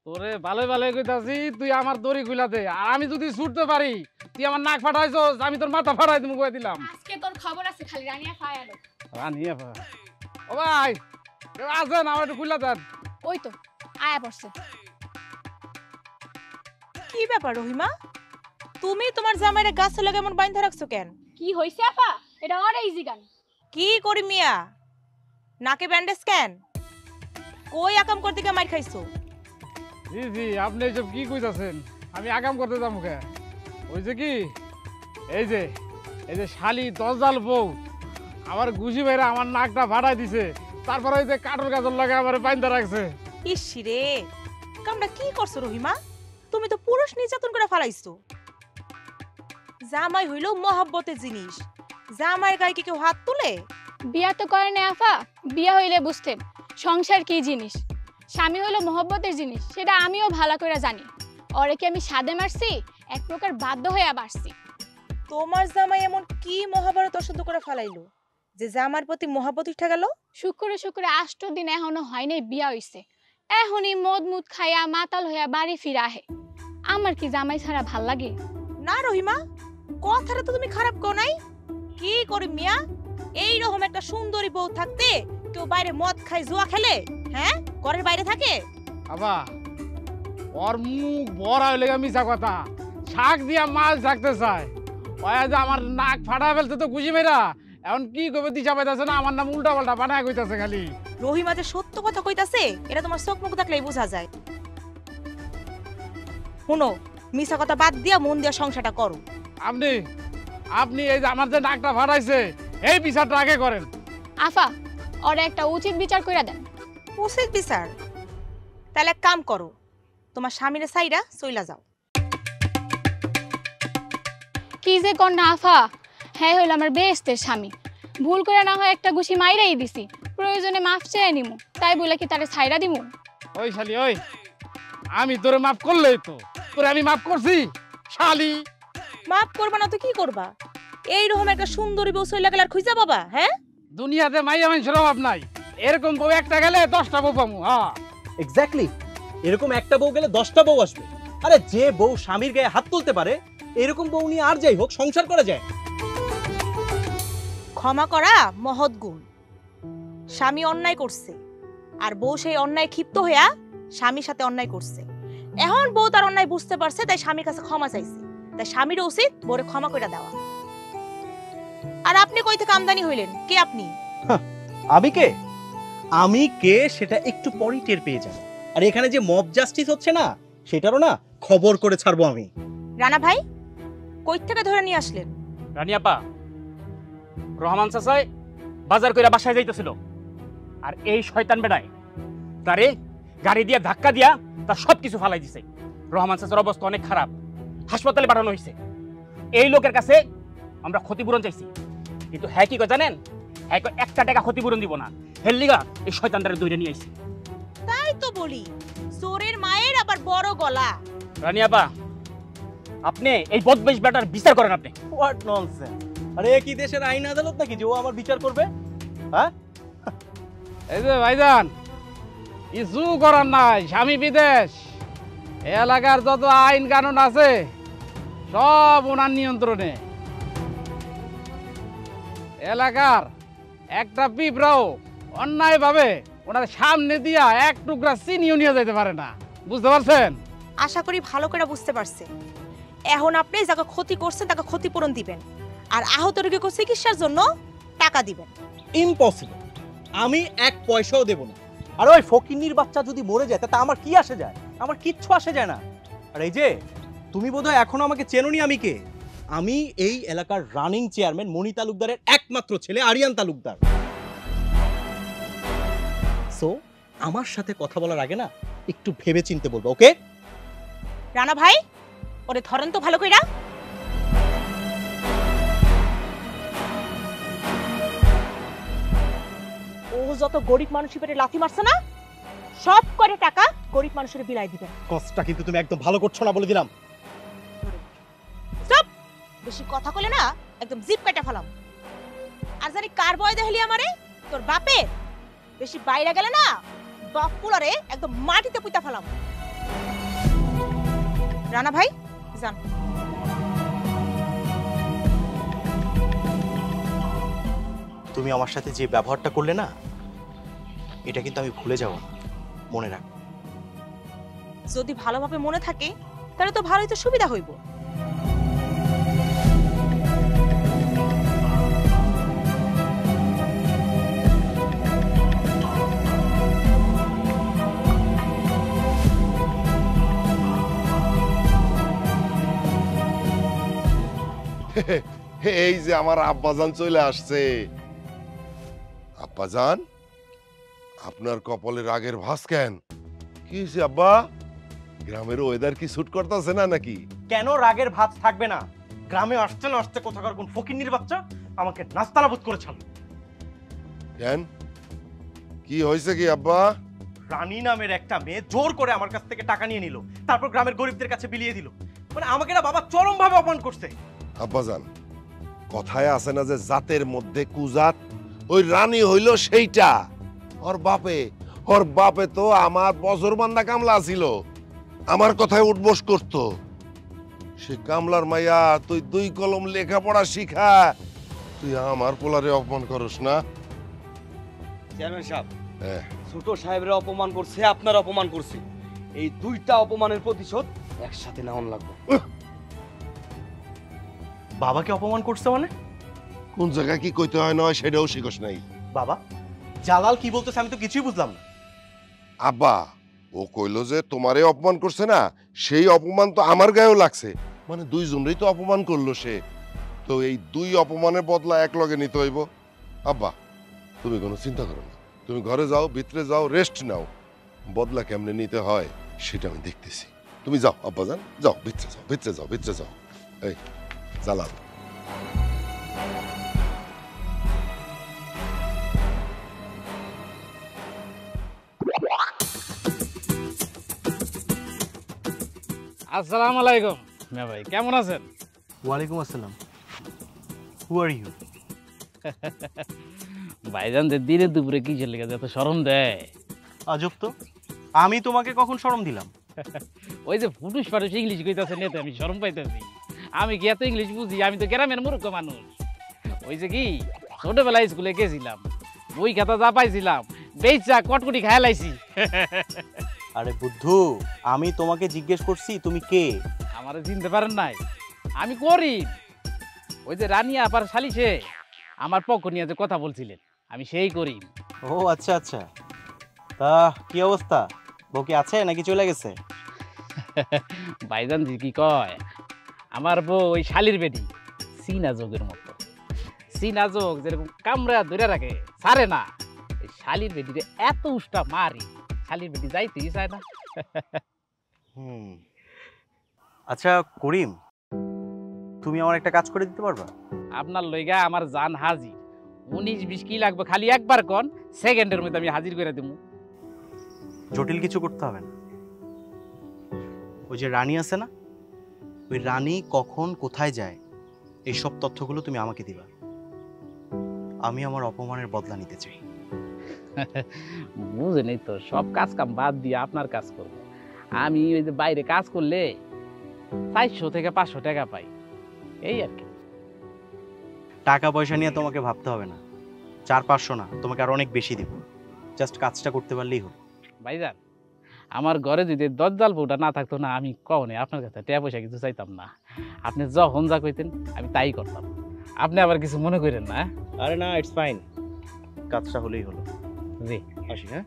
তোরে ভালোই ভালোই কইতাছি, তুই আমার দড়ি খুলা দে। আর আমি যদি ছুটতে পারি, তুই আমার নাক ফাটাইছস, আমি তোর মাথা ফাটাই দিমু কই দিলাম। আজকে তোর খবর আছে, খালি রানিয়া ফায় আলো। রানিয়া ফা। ও ভাই, কেউ আছেন? আমার একটু খুলা দেন। ওই তো আয়া পড়ছে। কি ব্যাপার রহিমা, তুমি তোমার জামাইরে গাছে লাগা এমন বাইন্ধা রাখছো কেন? কি হইছে আপা? এটা অনেক ইজি গান। কি করি মিয়া, নাকে ব্যান্ডেজ কেন? কই আকাম করতে গিয়ে মার খাইছো? জি জি, আপনি এসব কি কইতাছেন? আমি আগাম করতে যাবো কে? হইছে কি, এই যে শালি দশজাল বউ আমার গুছি ভাইরা আমার নাকটা ফাটাই দিছে, তারপরে ওই যে কাঠর গাজর লাগে আমার বাইন্ধা রাখছে। ইসি রে, কামটা কি করছো রহিমা? তুমি তো পুরুষ নির্যাতন করে ফেলাইছো। জামাই হইলো মহব্বতের জিনিস, জামাইয়ের গায়ে কি কেউ হাত তুলে? বিয়া তো করে না আফা, বিয়া হইলে বুঝতেন সংসার কি জিনিস। স্বামী হইলো মহব্বতের জিনিস, সেটা আমিও ভালো করে জানি। ওরে কি আমি সাদে মারছি? এক প্রকার বাধ্য হয়ে বাড়ছি। তোমার জামাই এমন কি মহাভারত অশুদ্ধ করে ফেলাইলো যে জামার প্রতি মহব্বত উঠে গেল? শুক্রে শুক্রে 8 দিন এখনো হয় নাই, বিয়া হইছে। এখনই মদ মুদ খাইয়া মাতাল হইয়া বাড়ি ফিরা আহে। আমার কি জামাই ছাড়া ভাল লাগে? না রহিমা, কথাটা তো তুমি খারাপ কও নাই। কি করি মিয়া, এই রকম একটা সুন্দরী বউ থাকতে কেউ বাইরে মদ খায় জুয়া খেলে? হ্যাঁ, ঘরের বাইরে থাকে? আবা, ওর মুখ বড় হইলে মিছা কথা, শাক দিয়া মাছ থাকতে চায়। ওই যে আমার নাক ফাটা ফেলছে তো গুছি মেয়েরা, এখন কি করবে দিশা পাইতাছে না, আমার নাম উল্টা পাল্টা বানায় কইতাছে খালি। রহিমা যে সত্য কথা কইতাছে এটা তোমার চোখ মুখ দেখলেই বোঝা যায়। শুনো, মিছা কথা বাদ দিয়া মন দিয়া সংসারটা করো। আপনি এই যে আমার যে নাকটা ফাটাইছে এই বিচারটা আগে করেন। আফা, ওরে একটা উচিত বিচার কইরা দেন। উচিত বিচার? তাহলে এক কাম করো, তোমার স্বামীর সাইরা চইলা যাও। কি যে কন্যা আফা, হ্যাঁ হইল আমার বেস্তের স্বামী। ভুল করে না হয় একটা গুছি মাইরাই দিছি, প্রয়োজনে মাফ চেয়ে নিমু, তাই বলে কি তারে ছাইরা দিমু? ওই শালি ওই, আমি তোরে মাফ করলেই তো, তোরে আমি মাফ করছি শালি। মাফ করবা না তো কি করবা? এইরকম একটা সুন্দরী বউ চইলা গেলে আর খুঁজা পাবা? হ্যাঁ, দুনিয়াতে মাইয়া মানুষের অভাব নাই, এরকম বউ একটা গেলে 10টা বউ পামু। হ্যাঁ এক্স্যাক্টলি, এরকম একটা বউ গেলে 10টা বউ আসবে। আরে যে বউ স্বামীর গায়ে হাত তুলতে পারে, এরকম বউ নিয়ে আর যাই হোক সংসার করা যায়। ক্ষমা করা মহৎ গুণ। স্বামী অন্যায় করছে আর বউ সেই অন্যায় ক্ষিপ্ত হইয়া স্বামীর সাথে অন্যায় করছে। এখন বউ তার অন্যায় বুঝতে পারছে, তাই স্বামীর কাছে ক্ষমা চাইছে। তাই স্বামীর উচিত বউরে ক্ষমা করে দেওয়া। আর আপনি কই থেকে আমদানি হইলেন? কে আপনি? আমি কে সেটা একটু পরেই টের পেয়ে যাবে। আর এখানে যে মব জাস্টিস হচ্ছে না, সেটারও না খবর করে ছাড়বো আমি। রানা ভাই, কই থেকে ধরে নিয়ে আসলেন? রানিয়াপা, রহমান চাচাই বাজার কইরা বাসায় যাইতেছিল, আর এই শয়তান বেড়ায় তারে গাড়ি দিয়ে ধাক্কা দিয়া তার সবকিছু ফালাই দিছে। রহমান চাচার অবস্থা অনেক খারাপ, হাসপাতালে পাঠানো হয়েছে। এই লোকের কাছে আমরা ক্ষতিপূরণ চাইছি, কিন্তু হ্যাঁ কি কয় জানেন? হ্যাঁ 1 টাকা ক্ষতিপূরণ দিব না। হেললিগা এই শয়তানটারে দৌড়ে নিয়ে আইছি। তাই তো বলি, চোরের মায়ের আবার বড় গলা। রানিয়াপা, আপনি এই বদবেশ বেটার বিচার করেন। আপনি হোয়াট ননসেন্স! আরে কি দেশের আইন আদালত নাকি যে ও আমার বিচার করবে? হ্যাঁ, এই যে ভাইজান, কিছু করার নাই, স্বামী বিদেশ, এলাকার যত আইন কানুন আছে সব ওনার নিয়ন্ত্রণে। এলাকার একটা পিঁপড়াও অন্যায় ভাবে ওনার সামনে দিয়া এক টুকরা চিনিও নিয়ে যেতে পারে না, বুঝতে পারছেন? আশা করি ভালো করে বুঝতে পারছে। এখন আপনি যাকে ক্ষতি করছেন তাকে ক্ষতিপূরণ দিবেন, আর আহত রোগীকে চিকিৎসার জন্য টাকা দিবেন। ইম্পসিবল! আমি 1 পয়সাও দেব না। আর ওই ফকিন্নির বাচ্চা যদি মরে যায় তাতে আমার কি আসে যায়? আমার কিচ্ছু আসে যায় না। আর এই যে তুমি বোধহয় এখনো আমাকে চেনোনি। আমি কে? আমি এই এলাকার রানিং চেয়ারম্যান মনি তালুকদারের একমাত্র ছেলে আরিয়ান তালুকদার। সো আমার সাথে কথা বলার আগে না একটু ভেবে চিন্তে বলবো, ওকে? রানা ভাই, ওরে ধরেন তো ভালো কইরা। ও যত গরিব মানুষের পেটে লাথি মারছে না, সব করে টাকা গরিব মানুষের বিলাই দিবেন। কষ্টটা কিন্তু তুমি একদম ভালো করছো না, বলে দিলাম। চুপ! বেশি কথা কইলে না একদম জিপ কাটা ফেলাম। আর জানি কার বয় দেহলি আমারে? তোর বাপে। বেশি বাইরে গেলে না বাপ পুলারে একদম মাটিতে পুঁতা ফেলাম। রানা ভাই যান। তুমি আমার সাথে যে ব্যবহারটা করলে না, এটা কিন্তু আমি ভুলে যাব না, মনে রাখ। যদি ভালোভাবে মনে থাকে তাহলে তো ভালোই তো সুবিধা হইব। এই যে আমার আব্বাজান চলে আসছে। আব্বাজান, আপনার কপালে রাগের ভাঁজ কেন? কি হয়েছে আব্বা? গ্রামের ওয়েদার কি শুট করতেছে না নাকি? কেন রাগের ভাত থাকবে না? গ্রামে আসতে না আসতে কোথাকার কোন ফকিন্নির বাচ্চা আমাকে নাস্তানাবুদ করে ছাড়লো। কেন, কি হয়েছে কি আব্বা? রানী নামের একটা মেয়ে জোর করে আমার কাছ থেকে টাকা নিয়ে নিল, তারপর গ্রামের গরিবদের কাছে বিলিয়ে দিল। মানে আমাকে না বাবা চরম ভাবে অপমান করছে। আব্বাজান, কথায় আছে না যে জাতের মধ্যে কুজাত, ওই রানী হইল সেইটা। ওর বাপে তো আমার বছর বান্ধা কামলা ছিল, আমার কথায় উঠবোস করত। সে কামলার মাইয়া তুই 2 কলম লেখাপড়া শিখা তুই আমার পোলারে অপমান করস না? চেয়ারম্যান সাহেব, হ্যাঁ, ছোট সাহেবের অপমান করছে, আপনার অপমান করছে, এই দুইটা অপমানের প্রতিশোধ একসাথে নেওয়ান লাগবে। বাবাকে অপমান করছে মানে? কোন জায়গায় কি কইতে হয় না হয় সেটাও শিখস নাই। বাবা, জালাল কি বলতেছে আমি তো কিছুই বুঝলাম না। আব্বা, ও কইলো যে তোমারে অপমান করছে না, সেই অপমান তো আমার গায়েও লাগছে। মানে 2 জনেরই তো অপমান করলো সে, তো এই 2 অপমানের বদলা এক লগে নিতে হইব। আব্বা, তুমি কোনো চিন্তা করো না, তুমি ঘরে যাও, ভিতরে যাও, রেস্ট নাও। বদলা কেমনে নিতে হয় সেটা আমি দেখতেছি। তুমি যাও আব্বা যান, যাও ভিতরে যাও, ভিতরে যাও, ভিতরে যাও। এই জালাল, আসসালামু আলাইকুম মিয়া ভাই, কেমন আছেন? ওয়ালাইকুম আসসালাম। হু আর ইউ? ভাইজান যে দিনে দুপুরে কি লেগে এত শরম দেয়? আজব তো, আমি তোমাকে কখন শরম দিলাম? ওই যে ফুটুস ফাটুস ইংলিশ কইতাছেন এতে আমি শরম পাইতেছি। আমি কি এত ইংলিশ বুঝি? আমি তো গ্রামের মূর্খ মানুষ। ওই যে কি ছোটবেলায় স্কুলে গেছিলাম, বই খাতা যা পাইছিলাম বেচা কটকটি খায় লাইছি। আরে বুদ্ধু, আমি তোমাকে জিজ্ঞেস করছি তুমি কে। আমারে চিনতে পারেন নাই? আমি করি ওই যে রানিয়া আপার সালিশে আমার পক্ষ নিয়ে যে কথা বলছিলেন, আমি সেই করি। ও আচ্ছা আচ্ছা, তা কি অবস্থা? বউ কি আছে নাকি চলে গেছে? ভাইজান জি কি কয়, আমার বউ ওই শালির বেটি, চীনা যোগের মতো। চীনা যোগ যেরকম কামড়া ধরে রাখে, ছাড়ে না, এই শালির বেটিতে এত উষ্টা মারি, শালির বেটি যাইতেই চায় না। আচ্ছা করিম, তুমি আমার একটা কাজ করে দিতে পারবা? আপনার লইগা আমার জান হাজির। 19-20 কি লাগবে খালি একবার কোন, সেকেন্ডের মধ্যে আমি হাজির করে দেবো। জটিল কিছু করতে হবে না। ওই যে রানী আছে না, ওই রানী কখন কোথায় যায় এইসব তথ্যগুলো তুমি আমাকে দিবা। আমি আমার অপমানের বদলা নিতে চাই। বুঝেনি তো, সব কাজ কাম বাদ দিয়ে আপনার কাজ করব। আমি ওই যে বাইরে কাজ করলে 400 থেকে 500 টাকা পাই, এই আর কি। টাকা পয়সা নিয়ে তোমাকে ভাবতে হবে না, 400-500 না, তোমাকে আর অনেক বেশি দিব। জাস্ট কাজটা করতে পারলেই হলো। ভাইজান, আমার ঘরে যদি দজ্জাল বউটা না থাকতো না, আমি কখনো আপনার কাছে টাকা পয়সা কিছু চাইতাম না। আপনি যখন যা কইতেন আমি তাই করতাম। আপনি আবার কিছু মনে করেন না? আরে না, ইটস ফাইন, কাজটা হলেই হলো। জি আসি। হ্যাঁ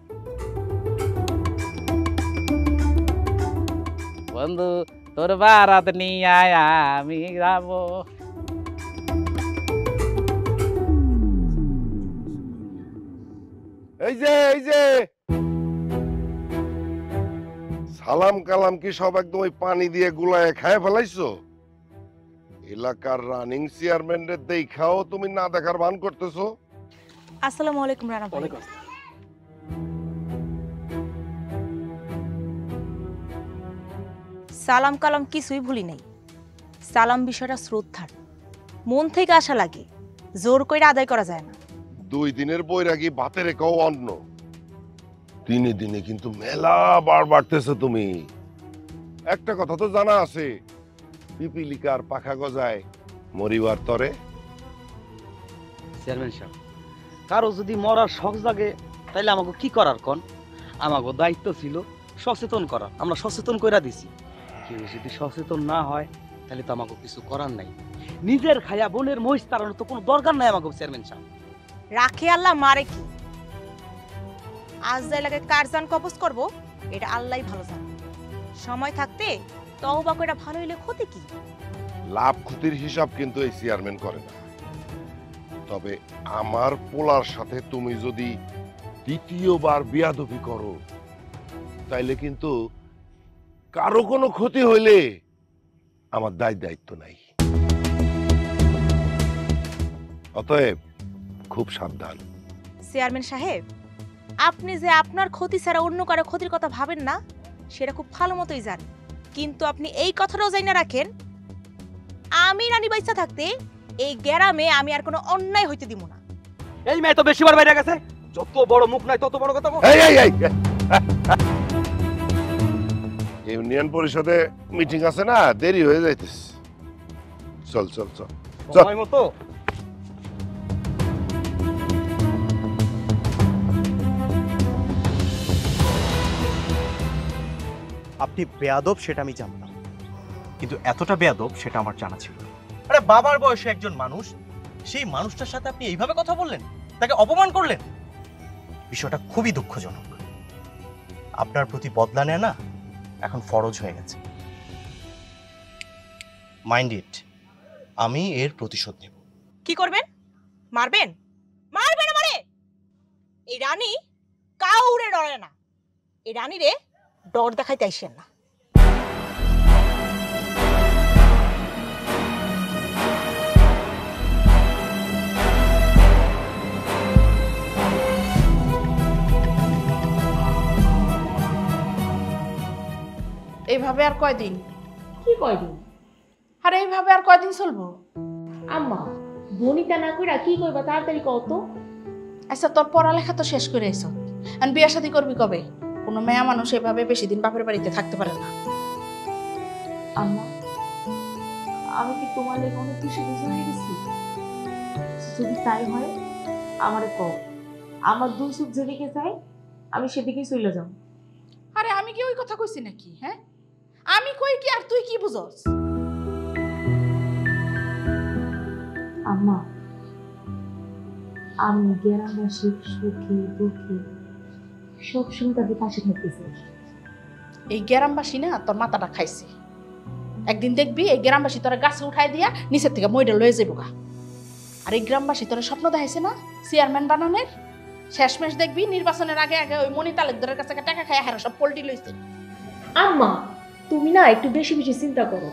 বন্ধু, তোর বারাত নিয়ে আয় আমি যাবো। এই যে সালাম কালাম কি সব একদম ওই পানি দিয়ে গুলায় খায় ফেলাইছো? এলাকার রানিং চেয়ারম্যানের দেখাও তুমি না দেখার ভান করতেছো। আসসালামু আলাইকুম রানা ভাই। সালাম কালাম কিছুই ভুলি নাই। সালাম বিষয়টা শ্রদ্ধার, মন থেকে আসা লাগে, জোর করে আদায় করা যায় না। 2 দিনের বৈরাগী ভাতে রেখাও অন্য, দিনে দিনে কিন্তু মেলা বার বাড়তেছে তুমি। একটা কথা তো জানা আছে, পিপিলিকার পাখা গজায় মরিবার তরে। চেয়ারম্যান সাহেব, কারো যদি মরার শখ জাগে তাইলে আমাকে কি করার কোন? আমাকে দায়িত্ব ছিল সচেতন করা, আমরা সচেতন কইরা দিছি। কেউ যদি সচেতন না হয় তাহলে তো আমাকে কিছু করার নাই। নিজের খায়া বোনের মহিষ তাড়ানোর তো কোনো দরকার নাই আমাকে চেয়ারম্যান সাহেব। রাখে আল্লাহ মারে কি? আজ যাই লাগে কার জান কবজ করবো এটা আল্লাহই ভালো জানে। সময় থাকতে তওবা কইরা ভালো হইলে ক্ষতি কি? লাভ ক্ষতির হিসাব কিন্তু এই চেয়ারম্যান করে না। তবে আমার পোলার সাথে তুমি যদি দ্বিতীয়বার বিয়াদবি করো তাইলে কিন্তু কারো কোনো ক্ষতি হইলে আমার দায়িত্ব নাই। অতএব খুব সাবধান। চেয়ারম্যান সাহেব, আপনি যে আপনার ক্ষতি ছাড়া অন্য কারো ক্ষতির কথা ভাবেন না সেটা খুব ভালো মতোই জানেন, কিন্তু আপনি এই কথাটাও জানা রাখেন আমি রানী বাইসা থাকতে এই গ্রামে আমি আর কোনো অন্যায় হইতে দিব না। এই মেয়ে তো বেশিবার বাইরে গেছে, যত বড় মুখ নাই তত বড় কথা বল। এই ইউনিয়ন পরিষদে মিটিং আছে না, দেরি হয়ে যাইতেছে। চল চল চল সময় মতো আপনি বেয়াদব সেটা আমি জানতাম, কিন্তু এতটা বেয়াদব সেটা আমার জানা ছিল না। আরে বাবার বয়সে একজন মানুষ, সেই মানুষটার সাথে আপনি এইভাবে কথা বললেন, তাকে অপমান করলেন। বিষয়টা খুবই দুঃখজনক। আপনার প্রতি বদলা নেয় না এখন ফরজ হয়ে গেছে। মাইন্ড ইট, আমি এর প্রতিশোধ নেব। কি করবেন? মারবেন? মারবেন আমারে? এই রানী কাউরে ডরে না, এই রানী রে ডর দেখাইতে আইসেন না। এইভাবে আর কয়দিন? কি কয়দিন? আরে এইভাবে আর কয়দিন চলবো? আম্মা বনিতা না কইরা কি কইবা তাড়াতাড়ি কও তো। আচ্ছা তোর পড়ালেখা তো শেষ করে এসো, আর বিয়ে শাদী করবি কবে? কোনো মেয়ে মানুষ এভাবে বেশি দিন বাপের বাড়িতে থাকতে পারে না। আম্মা আমি কি তোমার লেগে অনেক বেশি বুঝে হয়ে গেছি? যদি তাই হয় আমারে কও, আমার দুই চোখ যেদিকে চাই আমি সেদিকেই চলে যাও। আরে আমি কি ওই কথা কইছি নাকি? হ্যাঁ আমি কই কি আর তুই কি বুঝস? আম্মা আমি গ্রামবাসীর সুখে দুঃখে সবসময় তাদের পাশে থাকতে চাই। এই গ্রামবাসী না তোর মাথাটা খাইছে। একদিন দেখবি এই গ্রামবাসী তোরা গাছে উঠাই দিয়া নিচের থেকে মইটা লয়ে যাবো গা। আর এই গ্রামবাসী তোরা স্বপ্ন দেখাইছে না চেয়ারম্যান বানানোর, শেষমেশ দেখবি নির্বাচনের আগে আগে ওই মনি তালুকদারের কাছে টাকা খায় হারা সব পল্টি লইছে। আম্মা তুমি না একটু বেশি বেশি চিন্তা করো।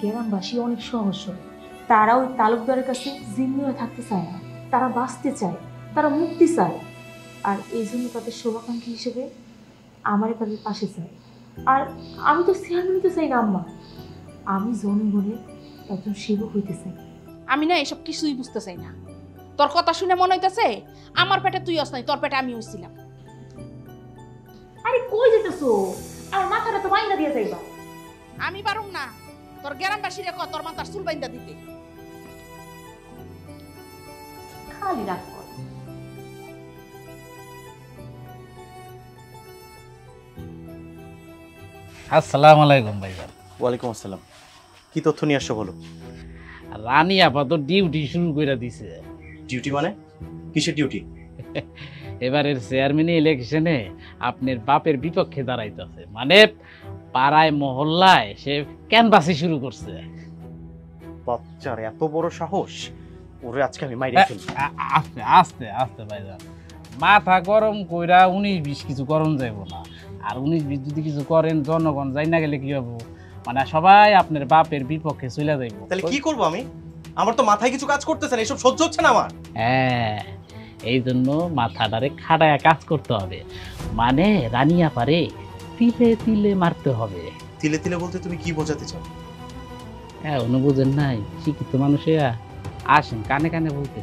গ্রামবাসী অনেক সহজ, তারা ওই তালুকদারের কাছে জিম্মি হয়ে থাকতে চায় না, তারা বাঁচতে চায়, তারা মুক্তি চায়। আর এই জন্য তাদের শুভাকাঙ্ক্ষী হিসেবে আমারই তাদের পাশে চাই। আর আমি তো চেয়ারম্যান হতে চাই না আম্মা, আমি জনগণের একজন সেবক হইতে চাই। আমি না এসব কিছুই বুঝতে চাই না। তোর কথা শুনে মনে হইতেছে আমার পেটে তুই আস নাই, তোর পেটে আমি হইছিলাম। আরে কই যেতেছো? আমার মাথাটা তো বাইন্দা দিয়ে যাইবা। আমি পারুম না, তোর গ্রামবাসীরে কত তোর মাথার চুল বাইন্দা দিতে। খালি রাখ কর। আসসালামু আলাইকুম ভাইজান। ওয়ালাইকুম আসসালাম। কি তথ্য নিয়ে আসছো বলো। রানী আপাতত ডিউটি শুরু করে দিছে। ডিউটি মানে? কিসের ডিউটি? এবারের চেয়ারম্যান ইলেকশনে আপনার বাপের বিপক্ষে দাঁড়াইতেছে, মানে পাড়ায় মহল্লায় সে ক্যানভাসি শুরু করছে। বাচ্চার এত বড় সাহস, ওরে আজকে আমি মাইরে ফেলবো। আস্তে আস্তে আস্তে ভাইজান, মাথা গরম কইরা 19-20 কিছু করণ যাইব না। আর 19-20 যদি কিছু করেন জনগণ যাই না গেলে কি হবো, মানে সবাই আপনার বাপের বিপক্ষে চলে যাইব। তাহলে কি করবো আমি? আমার তো মাথায় কিছু কাজ করতেছে না, এসব সহ্য হচ্ছে না আমার। হ্যাঁ, এই জন্য মাথাটারে খাটায় কাজ করতে হবে, মানে রানিয়া পারে তিলে তিলে মারতে হবে। তিলে তিলে বলতে তুমি কি বোঝাতে চাও? হ্যাঁ, অনুবোঝেন নাই, শিক্ষিত মানুষেরা আসেন কানে কানে বলতে।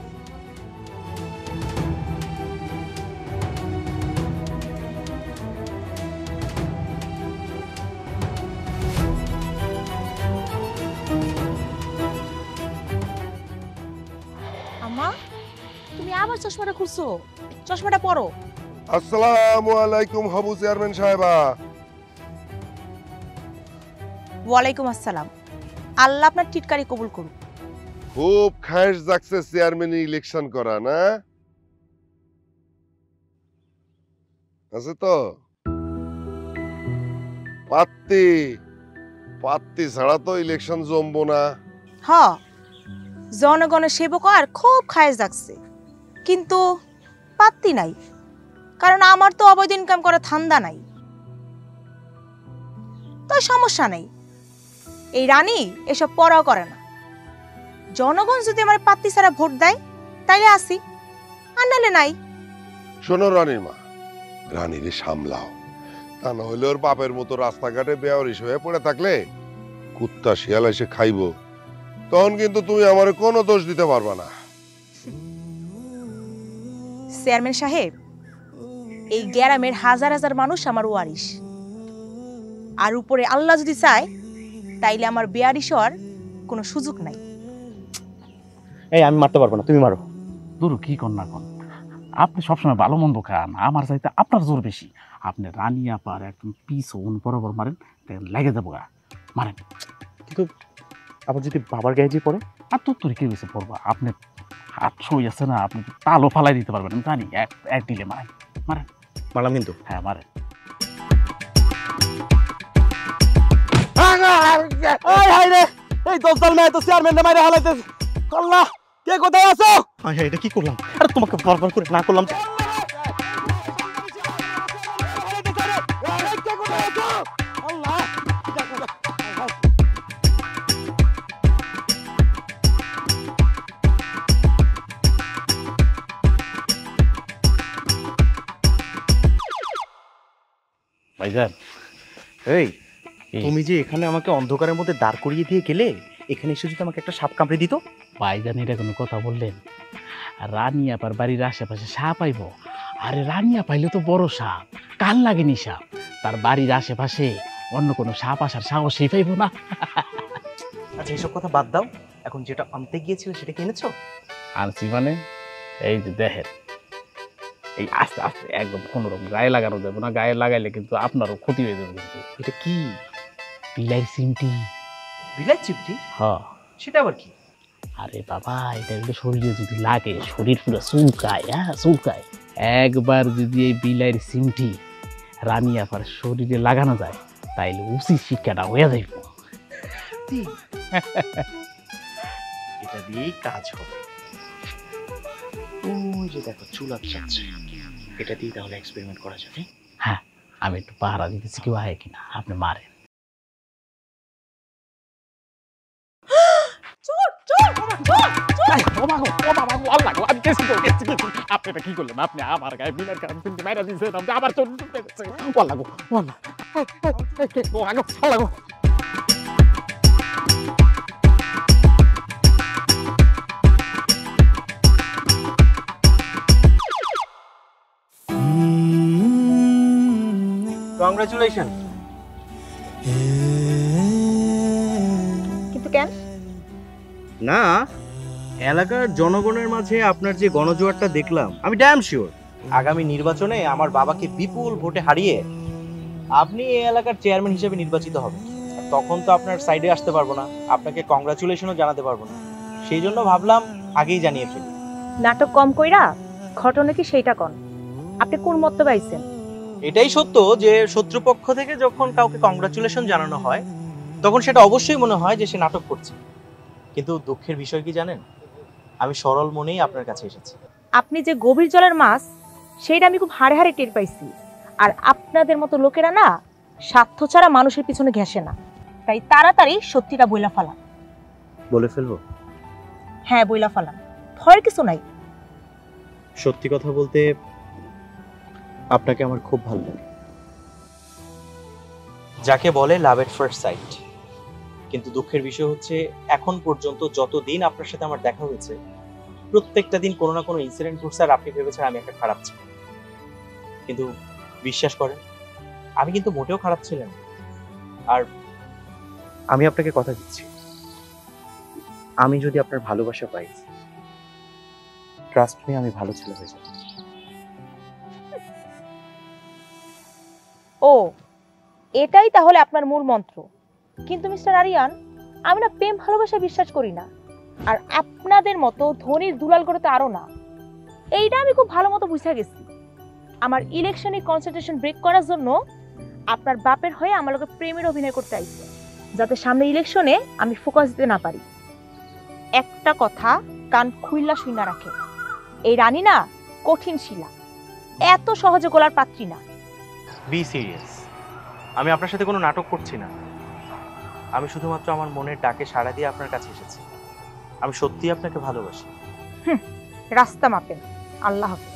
চশমাটা খুলছো, চশমাটা পরো। আসসালামু আলাইকুম হাবু চেয়ারম্যান সাহেবা। ওয়ালাইকুম আসসালাম। আল্লাহ আপনার টিটকারি কবুল করুক। খুব খায়েশ জাগছে চেয়ারম্যান ইলেকশন করা না? আছে তো পাত্তি পাত্তি ছাড়া তো ইলেকশন জমবো না। হ্যাঁ, জনগণের সেবক আর খুব খায় যাচ্ছে, কিন্তু পাত্তি নাই, কারণ আমার তো অবৈধ ইনকাম করা ধান্দা নাই। তো সমস্যা নেই, এই রানী এসব পড়াও করে না। জনগণ যদি আমার পাত্তি ছাড়া ভোট দেয় তাইলে আসি, আর নাহলে নাই। শোনো রানীর মা, রানীরে সামলাও, তা না হলে ওর বাপের মতো রাস্তাঘাটে বেয়ারিশ হয়ে পড়ে থাকলে কুত্তা শিয়াল এসে খাইবো, তখন কিন্তু তুমি আমার কোনো দোষ দিতে পারবা না। চেয়ারম্যান সাহেব, এই গ্রামের হাজার হাজার মানুষ আমার ওয়ারিশ, আর উপরে আল্লাহ যদি চায় তাইলে আমার বেয়ারিশ হওয়ার কোনো সুযোগ নাই। এই আমি মারতে পারবো না, তুমি মারো। দুরু কি কর না কর, আপনি সবসময় ভালো মন্দ খান, আমার চাইতে আপনার জোর বেশি। আপনি রানী আপার একদম পিছন বরাবর মারেন, লেগে যাবো গা, মারেন। কিন্তু আবার যদি বাবার গায়ে যে পড়ে? আর তোর কি হয়েছে পড়বা, আপনি হাত সই আছে না, আপনি তালও ফালাই দিতে পারবেন, আমি জানি। এক দিলে মারেন, মারেন। মারলাম কিন্তু। হ্যাঁ মারেন। এই দশদাল মেয়ে তো চেয়ারম্যান মাইরে হালাইতেছে। আল্লাহ, কে কোথায় আছো? এটা কি করলাম? আরে তোমাকে বারবার করে না করলাম। ভাইজান, এই তুমি যে এখানে আমাকে অন্ধকারের মধ্যে দাঁড় করিয়ে দিয়ে গেলে, এখানে এসে যদি আমাকে একটা সাপ কামড়ে দিত? ভাইজান এটা কোনো কথা বললেন? রানী আপার বাড়ির আশেপাশে সাপ আইব? আরে রানিয়া পাইলে তো বড় সাপ, কাল লাগেনি সাপ। তার বাড়ির আশেপাশে অন্য কোনো সাপ আসার সাহসই পাইব না। আচ্ছা এইসব কথা বাদ দাও, এখন যেটা আনতে গিয়েছিল সেটা কি এনেছো? আনছি মানে এই যে দেখেন, এই আস্তে আস্তে একদম কোনো রকম গায়ে লাগানো যাবে না, গায়ে লাগাইলে কিন্তু আপনারও ক্ষতি হয়ে যাবে। কিন্তু এটা কি? বিলাই সিমটি। বিলাই চিমটি? হ্যাঁ। সেটা আবার কি? আরে বাবা, এটা কিন্তু শরীরে যদি লাগে শরীর পুরো চুলকায়। হ্যাঁ চুলকায়। একবার যদি এই বিলাইয়ের সিমটি রানী আপার শরীরে লাগানো যায় তাইলে উচিত শিক্ষাটা হয়ে যাইব। এটা দিয়েই কাজ হবে। ওই যে দেখো চুলা যাচ্ছে, এটা দিয়ে তাহলে এক্সপেরিমেন্ট করা যাবে। হ্যাঁ, আমি একটু পাহারা দিতেছি কেউ আয় কিনা, আপনি মারেন। আপনি এটা কি করলেন? আপনি আমার গায়ে বিলের কারণ কিন্তু মাইরা দিয়েছেন, আপনি আবার চোর ঢুকতে গেছে। ওয়াল্লাগো ওয়াল্লাহ, ওয়াল্লাগো ওয়াল্লাগো। কংগ্রাচুলেশন। কিন্তু কেন? না, এলাকার জনগণের মাঝে আপনার যে গণজোয়ারটা দেখলাম, আমি ড্যাম শিওর আগামী নির্বাচনে আমার বাবাকে বিপুল ভোটে হারিয়ে আপনি এই এলাকার চেয়ারম্যান হিসেবে নির্বাচিত হবেন। তখন তো আপনার সাইডে আসতে পারবো না, আপনাকে কংগ্রাচুলেশনও জানাতে পারবো না। সেই জন্য ভাবলাম আগেই জানিয়ে ফেলি। নাটক কম কইরা ঘটনা কি সেইটা কোন? আপনি কোন মতলবে আইছেন? এটাই সত্য যে শত্রুপক্ষ থেকে যখন কাউকে কংগ্রাচুলেশন জানানো হয় তখন সেটা অবশ্যই মনে হয় যে সে নাটক করছে। কিন্তু দুঃখের বিষয় কি জানেন, আমি সরল মনেই আপনার কাছে এসেছি। আপনি যে গভীর জলের মাছ সেইটা আমি খুব হাড়ে হাড়ে টের পাইছি। আর আপনাদের মতো লোকেরা না স্বার্থ ছাড়া মানুষের পিছনে ঘেঁষে না, তাই তাড়াতাড়ি সত্যিটা বইলা ফেলাম। বলে ফেলবো? হ্যাঁ বইলা ফেলাম, ভয়ের কিছু নাই। সত্যি কথা বলতে আপনাকে আমার খুব ভালো লাগে, যাকে বলে লাভ এট ফার্স্ট সাইট। কিন্তু দুঃখের বিষয় হচ্ছে এখন পর্যন্ত যতদিন আপনার সাথে আমার দেখা হয়েছে প্রত্যেকটা দিন কোনো না কোনো ইনসিডেন্ট ঘটছে আর আপনি ভেবেছেন আমি একটা খারাপ ছিলাম। কিন্তু বিশ্বাস করেন আমি কিন্তু মোটেও খারাপ ছিলাম। আর আমি আপনাকে কথা দিচ্ছি, আমি যদি আপনার ভালোবাসা পাই ট্রাস্ট মি, আমি ভালো ছেলে হয়ে যাব। ও, এটাই তাহলে আপনার মূল মন্ত্র। কিন্তু মিস্টার আরিয়ান, আমি না প্রেম ভালোবাসায় বিশ্বাস করি না, আর আপনাদের মতো ধনির দুলাল করে তো আরো না। এইটা আমি খুব ভালো মতো বুঝে গেছি। আমার ইলেকশনে কনসেন্ট্রেশন ব্রেক করার জন্য আপনার বাপের হয়ে আমার লোকে প্রেমের অভিনয় করতে আইছে, যাতে সামনে ইলেকশনে আমি ফোকাস দিতে না পারি। একটা কথা কান খুইল্লা শুইনা রাখে, এই রানী না কঠিন শিলা, এত সহজে গোলার পাত্রী না। বি সিরিয়াস, আমি আপনার সাথে কোনো নাটক করছি না। আমি শুধুমাত্র আমার মনের ডাকে সাড়া দিয়ে আপনার কাছে এসেছি। আমি সত্যি আপনাকে ভালোবাসি। রাস্তা মাপেন। আল্লাহ হাফেজ।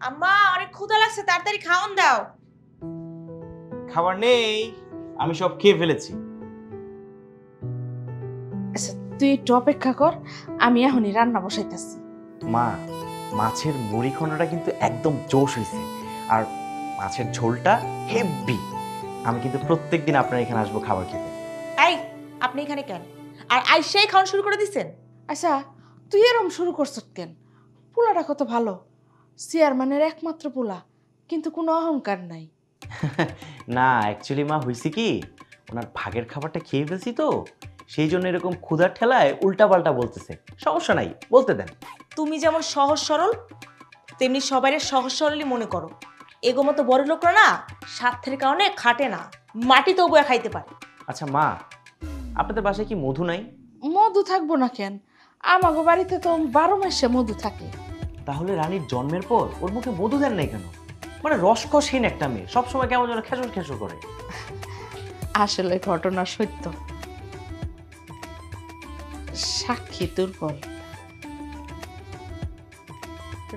আম্মা, অনেক ক্ষুধা লাগছে, তাড়াতাড়ি খাওন দাও। খাবার নেই, আমি সব খেয়ে ফেলেছি। আচ্ছা, তুই একটু অপেক্ষা কর, আমি এখনই রান্না বসাইতেছি। মা, মাছের মুড়িখোনাটা কিন্তু একদম জোশ হয়েছে, আর মাছের ঝোলটা হেভি। আমি কিন্তু প্রত্যেকদিন আপনার এখানে আসবো খাবার খেতে। এই, আপনি এখানে কেন? আর আইসাই খাওয়া শুরু করে দিছেন? আচ্ছা, তুই এরম শুরু করছ কেন? পোলাটা কত ভালো, চেয়ারম্যানের একমাত্র পোলা, কিন্তু কোনো অহংকার নাই। না, অ্যাকচুয়ালি মা হয়েছে কি, ওনার ভাগের খাবারটা খেয়ে ফেলছি তো, সেই জন্য এরকম ক্ষুধার ঠেলায় উল্টাপাল্টা বলতেছে। সমস্যা নাই, বলতে দেন। তুমি যেমন সহজ সরল, তেমনি সবাইয়ের সহজ সরলই মনে করো। এগো মতো বড় লোকরা না স্বার্থের কারণে খাটে না, মাটিতেও বয়ে খাইতে পারে। আচ্ছা মা, আপনাদের বাসায় কি মধু নাই? মধু থাকবো না কেন? আমাগো বাড়িতে তো 12 মাসে মধু থাকে। তাহলে রানীর জন্মের পর ওর মুখে মধু দেন নাই কেন? মানে রসকসহীন একটা মেয়ে, সবসময় কেমন যেন খেসর খেসর করে। আসলে ঘটনা সত্য, সাক্ষী দুর্বল।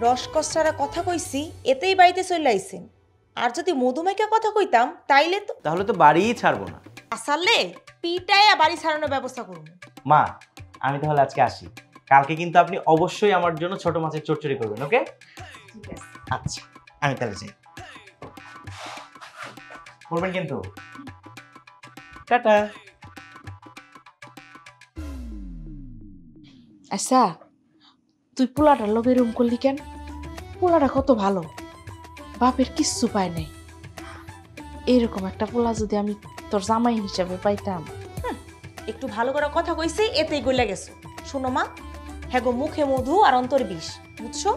রসকসারা কথা কইছি, এতেই বাড়িতে চলে আইছেন। আর যদি মধুমেকে কথা কইতাম তাইলে তো তাহলে তো বাড়িই ছাড়বো না। আসলে পিটাইয়া বাড়ি ছাড়ানোর ব্যবস্থা করুন। মা, আমি তাহলে আজকে আসি। কালকে কিন্তু আপনি অবশ্যই আমার জন্য ছোট মাছের চচ্চড়ি করবেন, ওকে? ঠিক আছে। আচ্ছা, আমি তাহলে যাই। করবেন কিন্তু। টাটা। আচ্ছা, তুই পোলাটার লোক এরম করলি কেন? পোলাটা কত ভালো, বাপের কিচ্ছু পায় নাই। এরকম একটা পোলা যদি আমি তোর জামাই হিসাবে পাইতাম। একটু ভালো করে কথা কইছি, এতেই গলে গেছো। শোনো মা, হ্যাঁ গো, মুখে মধু আর অন্তর বিষ, বুঝছো?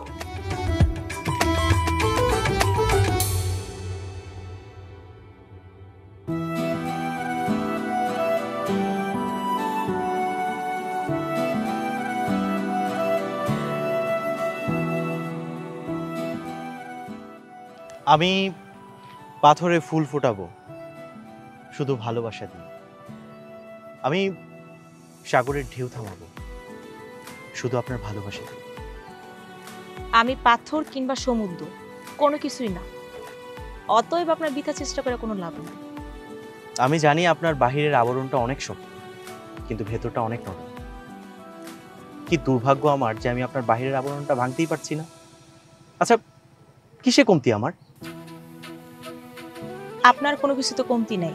আমি পাথরে ফুল ফোটাবো শুধু ভালোবাসা দিয়ে। আমি সাগরের ঢেউ থামাবো শুধু আপনার ভালোবাসা দিয়ে। আমি পাথর কিংবা সমুদ্র, কোনো কিছুই না। অতএব আপনার বৃথা চেষ্টা করে কোনো লাভ নেই। আমি জানি আপনার বাহিরের আবরণটা অনেক শক্ত, কিন্তু ভেতরটা অনেক নরম। কি দুর্ভাগ্য আমার যে আমি আপনার বাহিরের আবরণটা ভাঙতেই পারছি না। আচ্ছা, কিসে কমতি আমার? আপনার কোনো কিছু তো কমতি নাই,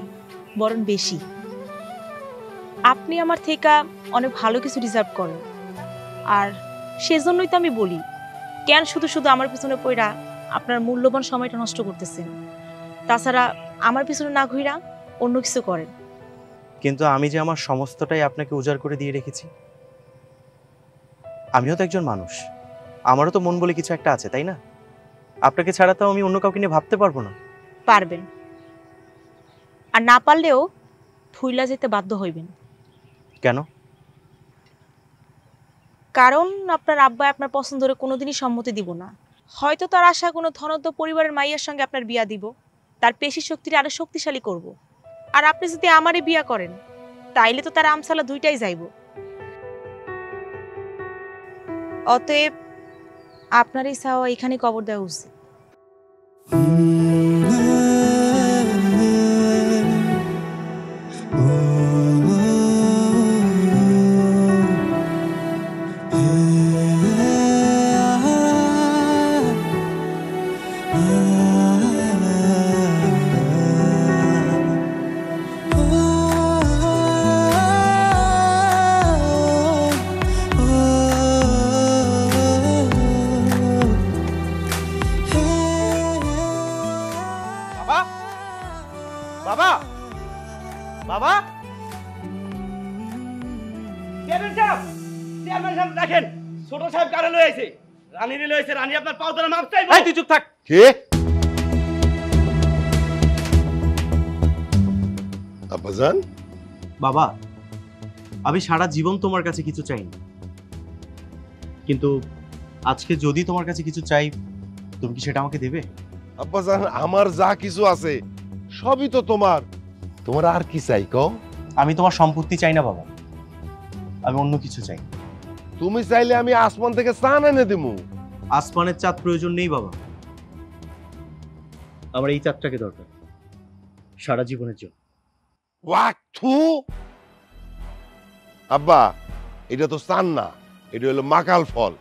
বরং বেশি। আপনি আমার থেকে অনেক ভালো কিছু ডিজার্ভ করেন, আর সেজন্যই তো আমি বলি, কেন শুধু শুধু আমার পিছনে পড়া আপনার মূল্যবান সময়টা নষ্ট করতেছেন? তাছাড়া আমার পিছনে না ঘুরা অন্য কিছু করেন। কিন্তু আমি যে আমার সমস্তটাই আপনাকে উজাড় করে দিয়ে রেখেছি। আমিও তো একজন মানুষ, আমারও তো মন বলে কিছু একটা আছে, তাই না? আপনাকে ছাড়া তো আমি অন্য কাউকে নিয়ে ভাবতে পারবো না। পারবেন, আর না পারলেও ভুইলা যেতে বাধ্য হইবেন। কেন? কারণ আপনার আব্বা আপনার পছন্দের কোনোদিনই সম্মতি দিব না। হয়তো তার আশা কোনো ধনত্ব পরিবারের মাইয়ের সঙ্গে আপনার বিয়া দিব, তার পেশি শক্তিটা আরো শক্তিশালী করব। আর আপনি যদি আমারই বিয়া করেন, তাইলে তো তার আমসালা দুইটাই যাইব। অতএব আপনার এই চাওয়া এখানে কবর দেওয়া উচিত। বাবা বাবা বাবা চেয়ারম্যান সাহেব দেখেন ছোট সাহেব কারে লয়ে আইছে রানীরে লয়ে আইছে রানী আপনার পাও ধরে মাপ চাইবো এই তুই চুপ থাক। কে আব্বাজান? বাবা, আমি সারা জীবন তোমার কাছে কিছু চাইনি, কিন্তু আজকে যদি তোমার কাছে কিছু চাই, তুমি কি সেটা আমাকে দেবে? আব্বাজান, আমার যা কিছু আছে সবই তো তোমার। তোমার আর কি চাই কও? আমি তোমার সম্পত্তি চাই না বাবা, আমি অন্য কিছু চাই। তুমি চাইলে আমি আসমান থেকে চান এনে দেবো। আসমানের চাঁদ প্রয়োজন নেই বাবা, আমার এই চাঁদটাকে দরকার সারা জীবনের জন্য। ওয়াক্থু আব্বা, এটা তো চান না, এটা হলো মাকাল ফল।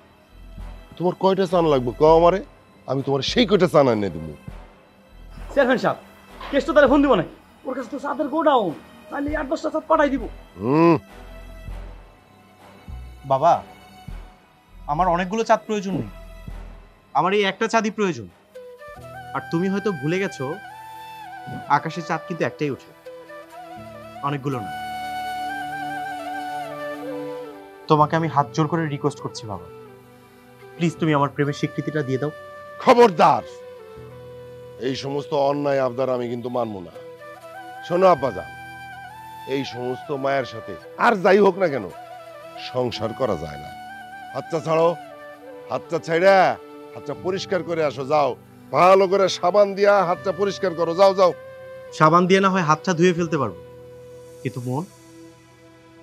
তোমার কয়টা চান লাগবে কও আমারে, আমি তোমার সেই কয়টা চান এনে দেবো। চেয়ারম্যান সাহেব কেষ্ট তারে ফোন দিব না, ওর কাছে তো চাঁদের গোডাউন, তাহলে 8-10টা চাঁদ পাঠাই দিব। বাবা, আমার অনেকগুলো চাঁদ প্রয়োজন নেই, আমার এই একটা চাঁদই প্রয়োজন। আর তুমি হয়তো ভুলে গেছো, আকাশে চাঁদ কিন্তু একটাই ওঠে, অনেকগুলো না। তোমাকে আমি হাত জোর করে রিকোয়েস্ট করছি বাবা, প্লিজ তুমি আমার প্রেমের স্বীকৃতিটা দিয়ে দাও। খবরদার, এই সমস্ত অন্যায় আবদার আমি কিন্তু মানবো না। শোনো আব্বাজান, এই সমস্ত মায়ের সাথে আর যাই হোক না কেন সংসার করা যায় না। হাতটা ছাড়ো, হাতটা ছাইড়া হাতটা পরিষ্কার করে আসো, যাও ভালো করে সাবান দিয়া হাতটা পরিষ্কার করো, যাও যাও। সাবান দিয়ে না হয় হাতটা ধুয়ে ফেলতে পারবো, কিন্তু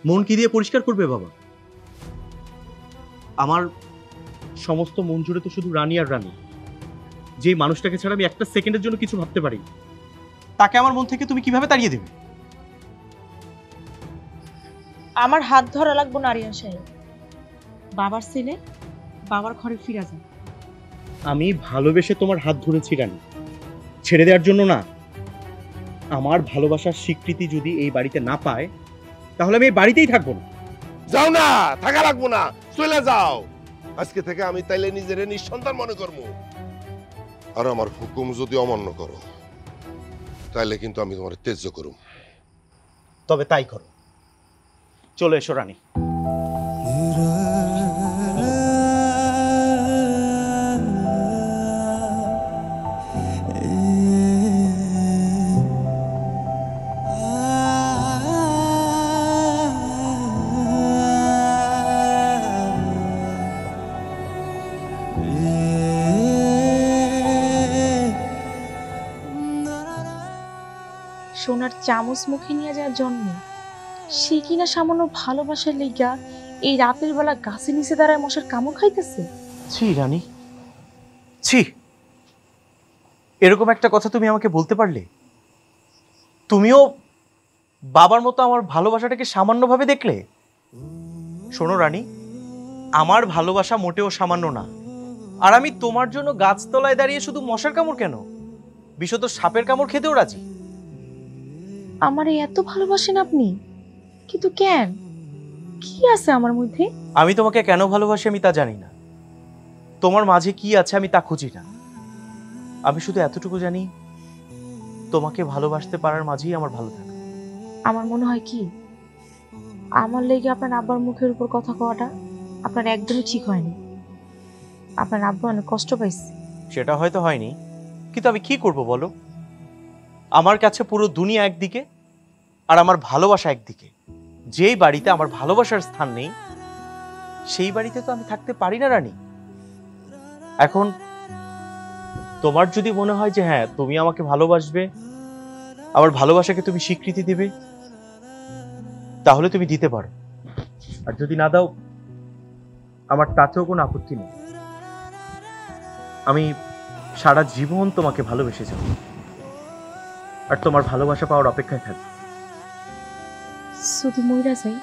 মন কি দিয়ে পরিষ্কার করবে বাবা? আমার সমস্ত মন জুড়ে তো শুধু রানী আর রানী। যে মানুষটাকে ছাড়া আমি একটা সেকেন্ডের জন্য কিছু ভাবতে পারি, তাকে আমার মন থেকে তুমি কিভাবে তাড়িয়ে দেবে? আমার হাত ধরা লাগবো না আরিয়ান সাহেব। বাবার ছেলে বাবার ঘরে ফিরে যান। আমি ভালোবেসে তোমার হাত ধরেছি রানী, ছেড়ে দেওয়ার জন্য না। আমার ভালোবাসার স্বীকৃতি যদি এই বাড়িতে না পায়, তাহলে আমি এই বাড়িতেই থাকবো না। যাও না, থাকা লাগবো না, চলে যাও। আজকে থেকে আমি তাইলে নিজের নিঃসন্তান মনে করবো। আর আমার হুকুম যদি অমান্য করো, তাইলে কিন্তু আমি তোমার ত্যায্য করুম। তবে তাই করো, চলে এসো রানী। সোনার চামচ মুখে নিয়ে যাওয়ার জন্ম, সে কিনা সামান্য ভালোবাসার লেগা এই রাতের বেলা গাছে নিচে দাঁড়ায় মশার কামড় খাইতেছে। ছি রানী, ছি, এরকম একটা কথা তুমি আমাকে বলতে পারলে? তুমিও বাবার মতো আমার ভালোবাসাটাকে সামান্যভাবে দেখলে? শোনো রানী, আমার ভালোবাসা মোটেও সামান্য না। আর আমি তোমার জন্য গাছতলায় দাঁড়িয়ে শুধু মশার কামড় কেন, বিশেষত সাপের কামড় খেতেও রাজি। আমার এত ভালোবাসেন আপনি, কিন্তু কেন? কি আছে আমার মধ্যে? আমি তোমাকে কেন ভালোবাসি আমি তা জানি না, তোমার মাঝে কি আছে আমি তা খুঁজি না। আমি শুধু এতটুকু জানি, তোমাকে ভালোবাসতে পারার মাঝেই আমার ভালো থাকে। আমার মনে হয় কি, আমার লেগে আপনার আব্বার মুখের উপর কথা কওয়াটা আপনার একদমই ঠিক হয়নি। আপনার আব্বা অনেক কষ্ট পাইছে। সেটা হয়তো হয়নি, কিন্তু আমি কি করব বলো? আমার কাছে পুরো দুনিয়া একদিকে আর আমার ভালোবাসা একদিকে। যেই বাড়িতে আমার ভালোবাসার স্থান নেই, সেই বাড়িতে তো আমি থাকতে পারি না রানী। এখন তোমার যদি মনে হয় যে হ্যাঁ তুমি আমাকে ভালোবাসবে, আমার ভালোবাসাকে তুমি স্বীকৃতি দেবে, তাহলে তুমি দিতে পারো। আর যদি না দাও, আমার তাতেও কোনো আপত্তি নেই। আমি সারা জীবন তোমাকে ভালোবেসে যাব আর তোমার ভালোবাসা পাওয়ার অপেক্ষায় থাকবো। যদি মইরা যাই?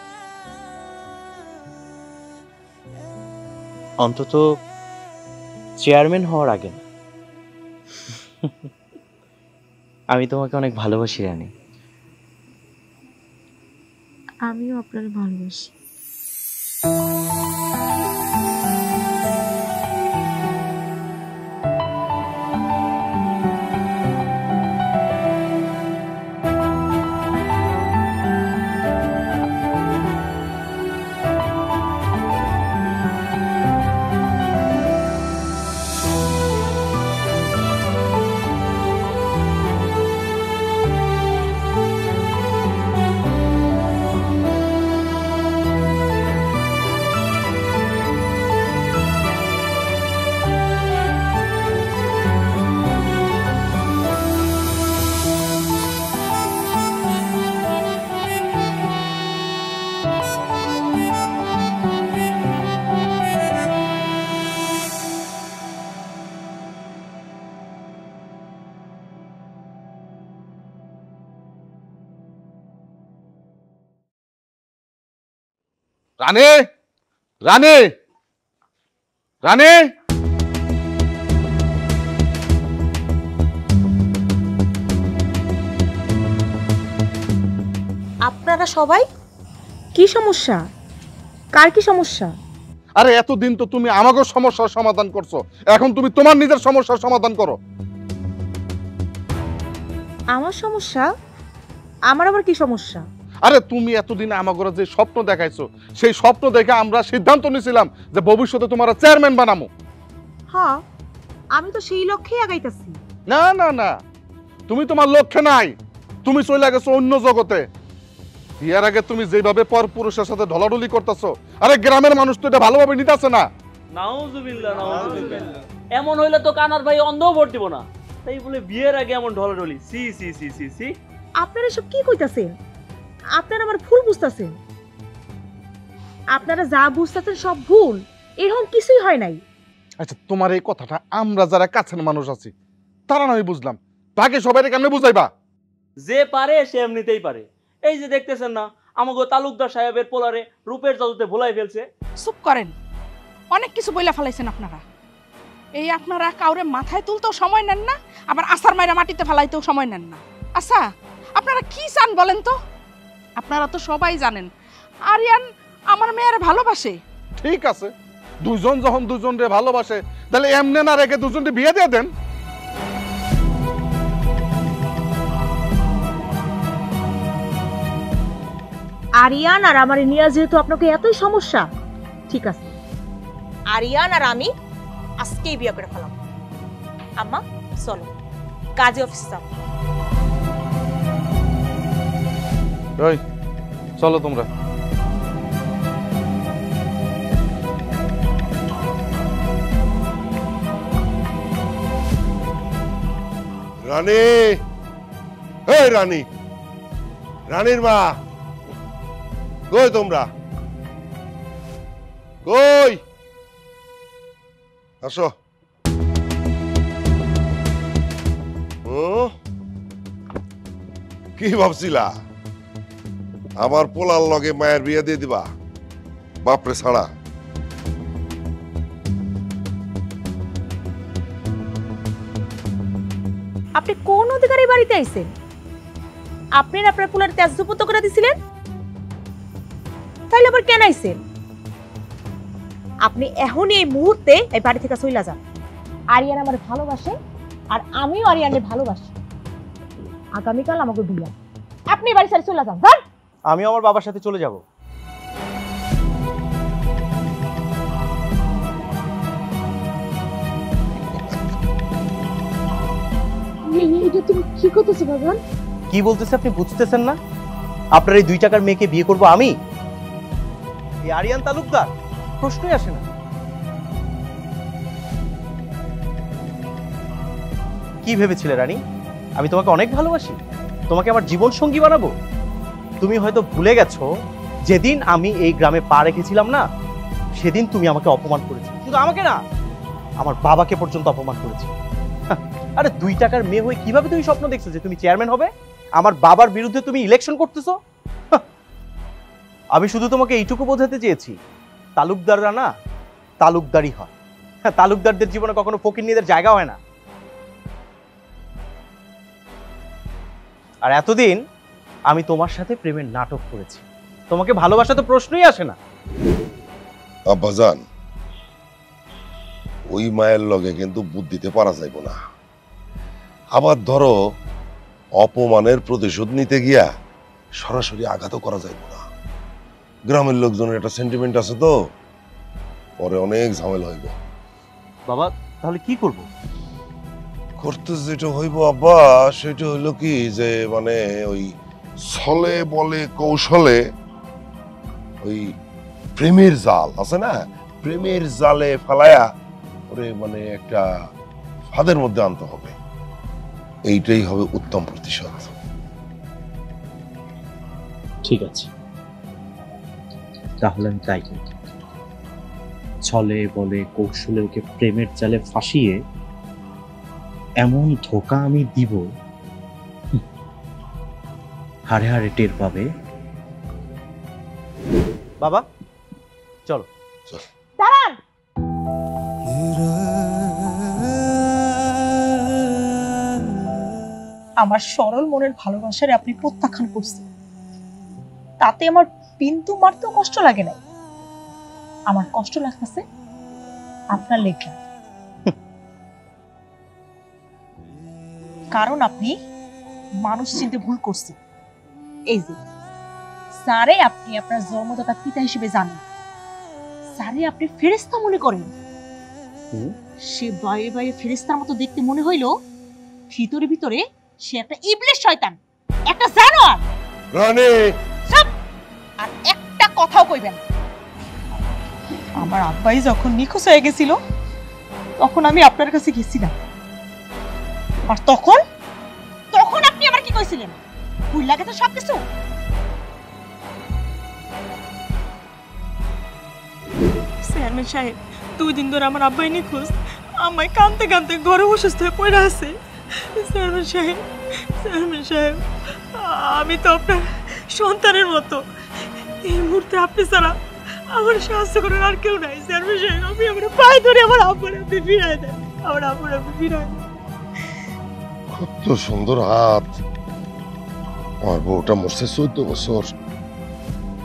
অন্তত চেয়ারম্যান হওয়ার আগে না। আমি তোমাকে অনেক ভালোবাসি রানী। আমিও আপনার ভালোবাসি। রানী, রানী, রানী, আপনারা সবাই কি সমস্যা? কার কি সমস্যা? আরে এতদিন তো তুমি আমাকে সমস্যার সমাধান করছো, এখন তুমি তোমার নিজের সমস্যার সমাধান করো। আমার সমস্যা? আমার আবার কি সমস্যা? আরে তুমি এতদিন আমাকে যে স্বপ্ন দেখাইছো, সেই স্বপ্ন দেখে আমরা সিদ্ধান্ত নিয়েছিলাম যে ভবিষ্যতে তোমার চেয়ারম্যান বানামো। হ্যাঁ, আমি তো সেই লক্ষ্যেই আগাইতেছি। না না না, তুমি তোমার লক্ষ্যে নাই, তুমি চলে গেছো অন্য জগতে। বিয়ের আগে তুমি যেভাবে পর পুরুষের সাথে ঢলাঢলি করতেছো, আরে গ্রামের মানুষ তো এটা ভালোভাবে নিতেছে না। নাউজুবিল্লাহ, নাউজুবিল্লাহ। এমন হইলে তো কানার ভাই অন্ধও ভোট দিব না, তাই বলে বিয়ের আগে এমন ঢলাঢলি। সি সি সি সি সি। আপনারা সব কি কইতাছেন? আপনারা আমার ভুল বুঝতাছেন। আপনারা যা বুঝতাছেন সব ভুল, এরকম কিছুই হয় নাই। আচ্ছা, তোমার এই কথাটা আমরা যারা কাছের মানুষ আছি তারা নয় বুঝলাম, তাকে সবাই কেমনে বুঝাইবা? যে পারে সে এমনিতেই পারে। এই যে দেখতেছেন না, আমাগো তালুকদার সাহেবের পোলারে রূপের জাদুতে ভুলাই ফেলছে। চুপ করেন, অনেক কিছু বইলা ফেলাইছেন আপনারা। এই আপনারা কাউরে মাথায় তুলতেও সময় নেন না, আবার আসার মাইরা মাটিতে ফেলাইতেও সময় নেন না। আচ্ছা, আপনারা কি চান বলেন তো? আপনারা তো সবাই জানেন আরিয়ান আমার মেয়ের ভালোবাসে। ঠিক আছে, দুজন যখন দুজনরে ভালোবাসে তাহলে এমনে না রেখে দুজনকে বিয়ে দিয়ে দেন। আরিয়ান আর আমার নিয়ে যেহেতু আপনাকে এতই সমস্যা, ঠিক আছে, আরিয়ান আর আমি আজকেই বিয়ে করে ফেলাম। আম্মা চলো, কাজে অফিসে যাও। ওই চলো তোমরা। রানী, এই রানী, রানীর মা কই? তোমরা কই? আসো। কি ভাবছিলা আমার পোলার লগে মায়ের বিয়ে দিয়ে দিবা? বাপরে ছাড়া। আপনি কোন অধিকারে বাড়িতে আইছেন? আপনি আপনার পোলার তেজপুত করে দিছিলেন, তাইলে আবার কেন আইছেন? আপনি এখনই এই মুহূর্তে এই বাড়ি থেকে চলে যান। আরিয়ান আমার ভালোবাসে আর আমিও আরিয়ানের ভালোবাসি। আগামীকাল আমাকে বিয়ে, আপনি বাড়ি ছেড়ে চলে যান। আমি আমার বাবার সাথে চলে যাব। তুমি কি করতেছো বাগান? কি বলতেছে আপনি বুঝতেছেন না? আপনার এই 2 টাকার মেয়েকে বিয়ে করব আমি? এই আরিয়ান তালুকদার প্রশ্নই আসে না। কি ভেবেছিলে রানী, আমি তোমাকে অনেক ভালোবাসি, তোমাকে আমার জীবন সঙ্গী বানাবো? তুমি হয়তো ভুলে গেছো যেদিন আমি এই গ্রামে পা রেখেছিলাম না, সেদিন তুমি আমাকে অপমান করেছো। শুধু আমাকে না, আমার বাবাকে পর্যন্ত অপমান করেছি। আরে 2 টাকার মেয়ে হয়ে কিভাবে তুমি স্বপ্ন দেখছো যে তুমি চেয়ারম্যান হবে? আমার বাবার বিরুদ্ধে তুমি ইলেকশন করতেছো? আমি শুধু তোমাকে এইটুকু বোঝাতে চেয়েছি, তালুকদাররা না তালুকদারই হয়। তালুকদারদের জীবনে কখনো ফকিন্নিদের জায়গা হয় না। আর এতদিন আমি তোমার সাথে প্রেমের নাটক করেছি, তোমাকে ভালোবাসা তো প্রশ্নই আসে না। আব্বাজান, ওই মায়ের লগে কিন্তু বুদ্ধিতে পারা যাইব না। আবার ধরো অপমানের প্রতিশোধ নিতে গিয়া সরাসরি আঘাতও করা যাইব না। গ্রামের লোকজনের একটা সেন্টিমেন্ট আছে তো, পরে অনেক ঝামেলা হইব। বাবা তাহলে কি করব? করতে যেটা হইব আব্বা, সেটা হইলো কি যে মানে ওই ছলে বলে কৌশলে ওই প্রেমের জাল আছে না, প্রেমের জালে ফালায়া ওরে মানে একটা ফাঁদের মধ্যে আনতে হবে। এইটাই হবে উত্তম প্রতিশোধ। ঠিক আছে, তাহলে আমি তাই করি। ছলে বলে কৌশলে ওকে প্রেমের জালে ফাঁসিয়ে এমন ধোকা আমি দিব, হাড়ে হাড়ে টের পাবে। বাবা চলো। দাঁড়ান। আমার সরল মনের ভালোবাসারে আপনি প্রত্যাখ্যান করছেন, তাতে আমার বিন্দু মারতেও কষ্ট লাগে নাই। আমার কষ্ট লাগতেছে আপনার লেখা, কারণ আপনি মানুষ চিনতে ভুল করছেন। এই যে স্যারে আপনি আপনার জন্মদাতা পিতা হিসেবে জানেন, স্যারে আপনি ফেরেশতা মনে করেন। সে বাইরে বাইরে ফেরেশতার মতো দেখতে মনে হইল, ভিতরে ভিতরে সে একটা ইবলিশ শয়তান, একটা জানোয়ার। রানী সব আর একটা কথাও কইবেন। আমার আব্বাই যখন নিখোঁজ হয়ে গেছিল তখন আমি আপনার কাছে গেছিলাম, আর তখন তখন আপনি আমার কি কইছিলেন? ভুল লাগে তো সবকিছু। চেয়ারম্যান সাহেব, 2 দিন ধরে আমার আব্বাই নিখোঁজ, আমায় কাঁদতে কাঁদতে ঘরে অসুস্থ হয়ে পড়ে আছে। চেয়ারম্যান সাহেব, আমি তো আপনার সন্তানের মতো। এই মুহূর্তে আপনি ছাড়া আমার সাহায্য করার আর কেউ নাই। চেয়ারম্যান সাহেব, আমি আমার পায়ে ধরে আমার আব্বার আপনি ফিরাই দেন, আমার আব্বার আপনি ফিরাই দেন। কত সুন্দর হাত। আমার বউটা মরছে 14 বছর,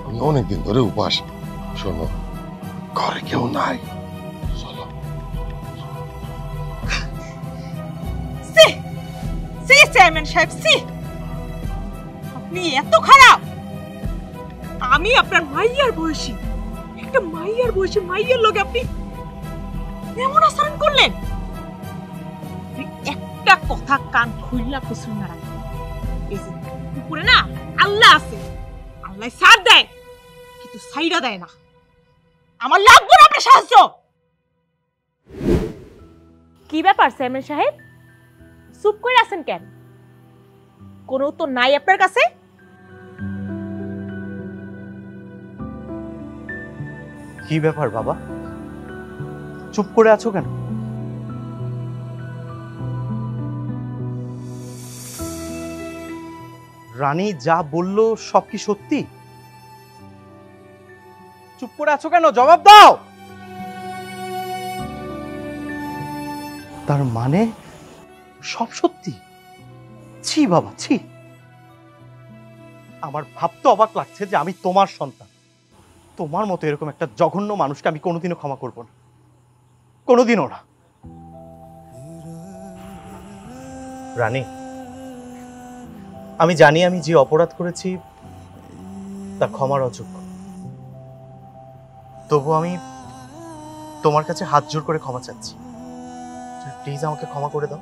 আমি অনেকদিন ধরে উপাস। শোনো, ঘরে কেউ নাই, চলো। চেয়ারম্যান সাহেব, আপনি এত খারাপ। আমি আপনার মাইয়ার বয়সী, একটা মাইয়ার বয়সী মাইয়ার লগে আপনি এমন আচরণ করলেন। একটা কথা কান খুললা কিছু না রাখবেন। এই যে উপরে না আল্লাহ আছে, আল্লাহ ছাড় দেয় কিন্তু ছাইড়া দেয় না। আমার লাগবে না আপনার সাহায্য। কি ব্যাপার চেয়ারম্যান সাহেব, চুপ করে আছেন কেন? কোনো উত্তর নাই আপনার কাছে? কি ব্যাপার বাবা, চুপ করে আছো কেন? রানী যা বলল সব কি সত্যি? চুপ করে আছো কেন? জবাব দাও। তার মানে সব সত্যি? ছি বাবা, ছি। আমার ভাবতে অবাক লাগছে যে আমি তোমার সন্তান। তোমার মতো এরকম একটা জঘন্য মানুষকে আমি কোনোদিনও ক্ষমা করব না, কোনোদিনও না। রানী, আমি জানি আমি যে অপরাধ করেছি তা ক্ষমার অযোগ্য, তবু আমি তোমার কাছে হাত জোর করে ক্ষমা চাচ্ছি। প্লিজ আমাকে ক্ষমা করে দাও।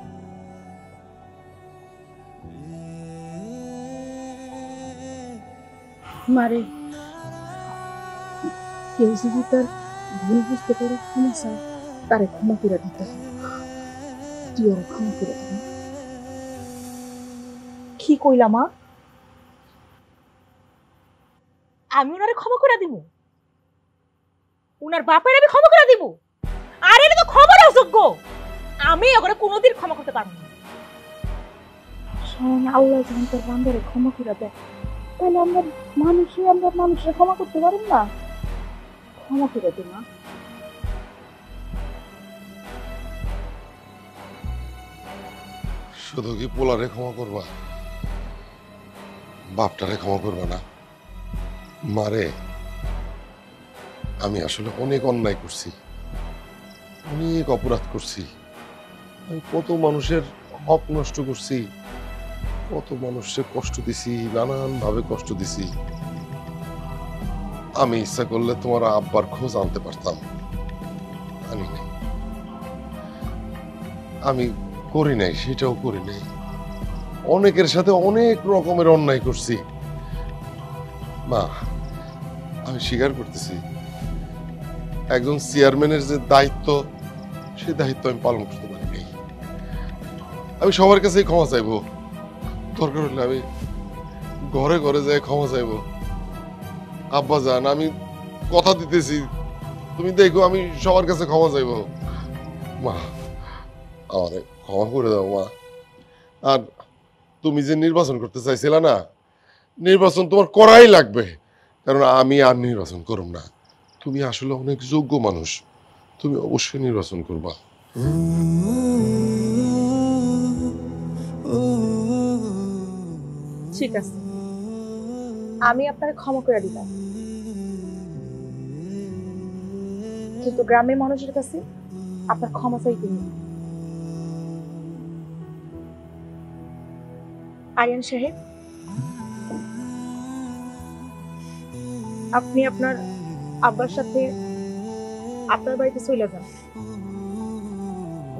মারে, কেউ যদি তার ভুল বুঝতে পারে ক্ষমা চায়, তারে ক্ষমা করে দিতে হবে। তুই ওরা ক্ষমা করে দিবি। কি কইলা মা? আমি ওনারে ক্ষমা করে দিব? উনার বাপের আমি ক্ষমা করে দিব? আর এটা তো ক্ষমার অযোগ্য। আমি ওকে কোনোদিন ক্ষমা করতে পারবো না। আল্লাহ যখন তোর বান্দারে ক্ষমা করে দেয়, তাহলে আমরা মানুষের ক্ষমা করতে পারব না? ক্ষমা করে দে না। শুধু কি পোলারে ক্ষমা করবা, বাপটারে ক্ষমা করবা না? মারে, আমি আসলে অনেক অন্যায় করছি, অনেক অপরাধ করছি। আমি কত মানুষের হক নষ্ট করছি, কত মানুষের কষ্ট দিছি, নানান ভাবে কষ্ট দিছি। আমি ইচ্ছা করলে তোমার আব্বার খোঁজ আনতে পারতাম, আনি নাই। আমি করি নাই, সেটাও করি নাই। অনেকের সাথে অনেক রকমের অন্যায় করছি। মা, আমি স্বীকার করতেছি, একজন চেয়ারম্যানের যে দায়িত্ব, সে দায়িত্ব আমি পালন করতে পারি নাই। আমি সবার কাছেই ক্ষমা চাইবো, দরকার হলে আমি ঘরে ঘরে যাই ক্ষমা চাইবো। আব্বা জান, আমি কথা দিতেছি, তুমি দেখো আমি সবার কাছে ক্ষমা চাইবো। মা, আমারে ক্ষমা করে দাও মা। আর তুমি যে নির্বাচন করতে চাইছিলা না, নির্বাচন তোমার করাই লাগবে, কারণ আমি আর নির্বাচন করব না। তুমি আসলে অনেক যোগ্য মানুষ, তুমি অবশ্যই নির্বাচন করবা। ঠিক আছে, আমি আপনাকে ক্ষমা করে দিলাম, কিন্তু গ্রামের মানুষের কাছে আপনার ক্ষমা চাইতে নেই। আরিয়ান সাহেব, আপনি আপনার আব্বার সাথে আপনার বাড়িতে চলে যান।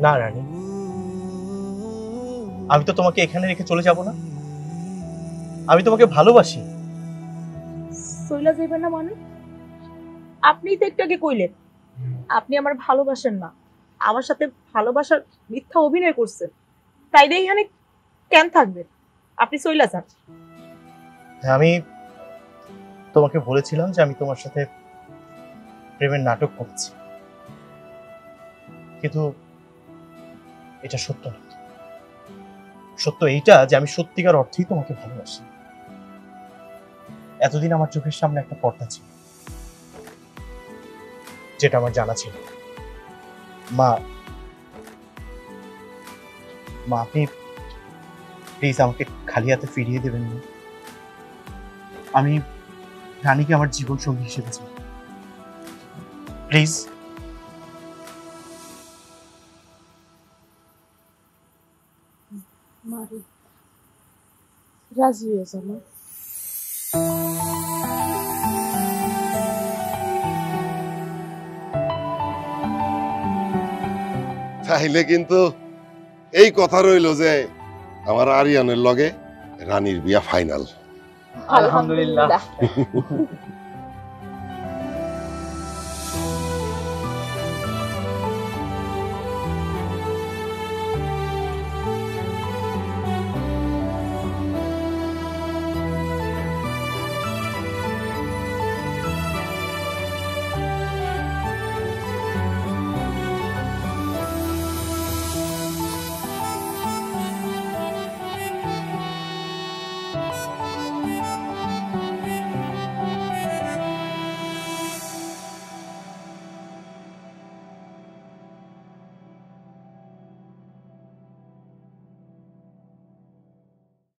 না রানী, আমি তো তোমাকে এখানে রেখে চলে যাব না। আমি তোমাকে ভালোবাসি। চলে যাবেন না মানে? আপনি তো একটু আগে কইলেন আপনি আমার ভালোবাসেন না, আমার সাথে ভালোবাসার মিথ্যা অভিনয় করছেন, তাই এখানে কেন থাকবেন? আপনি চলে যান। আমি তোমাকে বলেছিলাম যে আমি তোমার সাথে প্রেমের নাটক করছি, কিন্তু এটা সত্য না। সত্য এইটা যে আমি সত্যিকার অর্থেই তোমাকে ভালোবাসি। এতদিন আমার চোখের সামনে একটা পর্দা ছিল, যেটা আমার জানা ছিল। মা, আপনি প্লিজ আমাকে খালি হাতে ফিরিয়ে দেবেন না। আমি রানীকে আমার জীবন সঙ্গী হিসেবে চাই, প্লিজ। মারি রাজি হয়ে যাবো। তাইলে কিন্তু এই কথা রইল যে আমার আরিয়ানের লগে রানীর বিয়া ফাইনাল। আলহামদুলিল্লাহ।